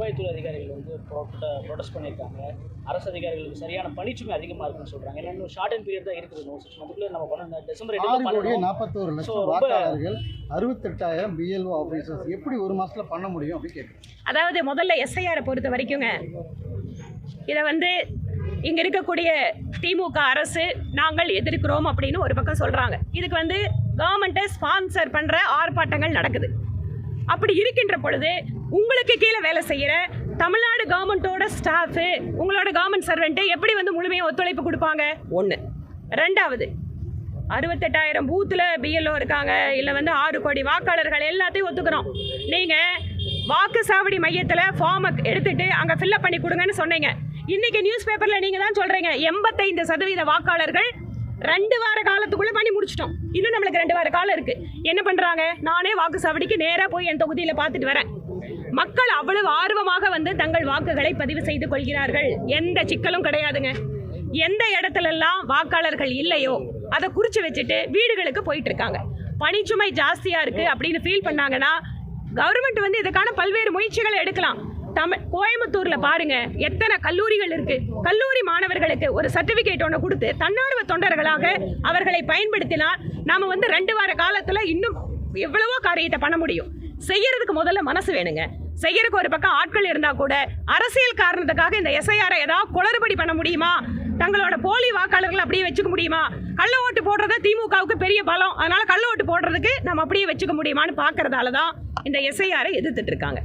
வருவாய்த்துறை அதிகாரிகள் வந்து ப்ரொடெஸ்ட் பண்ணியிருக்காங்க. அரசு அதிகாரிகளுக்கு சரியான பணிச்சுமை அதிகமாக இருக்குன்னு சொல்கிறாங்க. ஏன்னா இன்னும் ஷார்ட் அண்ட் பீரியட் தான் இருக்குது. 6 மந்த்துக்குள்ளே நம்ம பண்ண டிசம்பர் 41 லட்சம் வாக்காளர்கள் 68,000 பிஎல்ஓ ஆஃபீஸர்ஸ் எப்படி ஒரு மாதத்தில் பண்ண முடியும் அப்படின்னு கேட்குறேன். அதாவது முதல்ல எஸ்ஐஆரை பொறுத்த வரைக்குங்க, இதை வந்து இங்கே இருக்கக்கூடிய திமுக அரசு நாங்கள் எதிர்க்கிறோம் அப்படின்னு ஒரு பக்கம் சொல்கிறாங்க. இதுக்கு வந்து கவர்மெண்ட்டை ஸ்பான்சர் பண்ணுற ஆர்ப்பாட்டங்கள் நடக்குது. அப்படி இருக்கின்ற பொழுது உங்களுக்கு கீழே வேலை செய்கிற தமிழ்நாடு கவர்மெண்ட்டோட ஸ்டாஃபு, உங்களோட கவர்மெண்ட் சர்வெண்ட்டு எப்படி வந்து முழுமையாக ஒத்துழைப்பு கொடுப்பாங்க? ஒன்று. ரெண்டாவது, 68,000 பூத்தில் பிஎல்ஓ இருக்காங்க, இல்லை வந்து 6 கோடி வாக்காளர்கள் எல்லாத்தையும் ஒத்துக்கிறோம். நீங்கள் வாக்குச்சாவடி மையத்தில் ஃபார்மை எடுத்துகிட்டு அங்கே ஃபில்லப் பண்ணி கொடுங்கன்னு சொன்னீங்க. இன்றைக்கி நியூஸ் பேப்பரில் நீங்கள் தான் சொல்கிறீங்க 85% வாக்காளர்கள் 2 வார காலத்துக்குள்ளே பண்ணி முடிச்சிட்டோம். இன்னும் நம்மளுக்கு 2 வார காலம் இருக்குது. என்ன பண்ணுறாங்க? நானே வாக்குச்சாவடிக்கு நேராக போய் என் தொகுதியில் பார்த்துட்டு வரேன். மக்கள் அவ்வளவு ஆர்வமாக வந்து தங்கள் வாக்குகளை பதிவு செய்து கொள்கிறார்கள். எந்த சிக்கலும் கிடையாதுங்க. எந்த இடத்துலலாம் வாக்காளர்கள் இல்லையோ அதை குறித்து வச்சுட்டு வீடுகளுக்கு போயிட்டு இருக்காங்க. பணிச்சுமை ஜாஸ்தியாக இருக்குது அப்படின்னு ஃபீல் பண்ணாங்கன்னா கவர்மெண்ட் வந்து இதுக்கான பல்வேறு முயற்சிகளை எடுக்கலாம். கோயம்புத்தூரில் பாருங்க எத்தனை கல்லூரிகள் இருக்கு. கல்லூரி மாணவர்களுக்கு ஒரு சர்டிபிகேட் ஒன்று கொடுத்து தன்னார்வ தொண்டர்களாக அவர்களை பயன்படுத்தினால் நாம வந்து 2 வார காலத்தில் இன்னும் எவ்வளவோ காரியத்தை பண்ண முடியும். செய்யறதுக்கு முதல்ல மனசு வேணுங்க. செய்யறதுக்கு ஒரு பக்கம் ஆட்கள் இருந்தால் கூட அரசியல் காரணத்துக்காக இந்த எஸ்ஐஆரை ஏதாவது குளறுபடி பண்ண முடியுமா? தங்களோட போலி வாக்காளர்கள் அப்படியே வச்சுக்க முடியுமா? கள்ள ஓட்டு போடுறது திமுகவுக்கு பெரிய பலம். அதனால கள்ள ஓட்டு போடுறதுக்கு நம்ம அப்படியே வச்சுக்க முடியுமான்னு பார்க்கறதால தான் இந்த எஸ்ஐஆரை எதிர்த்துட்டு இருக்காங்க.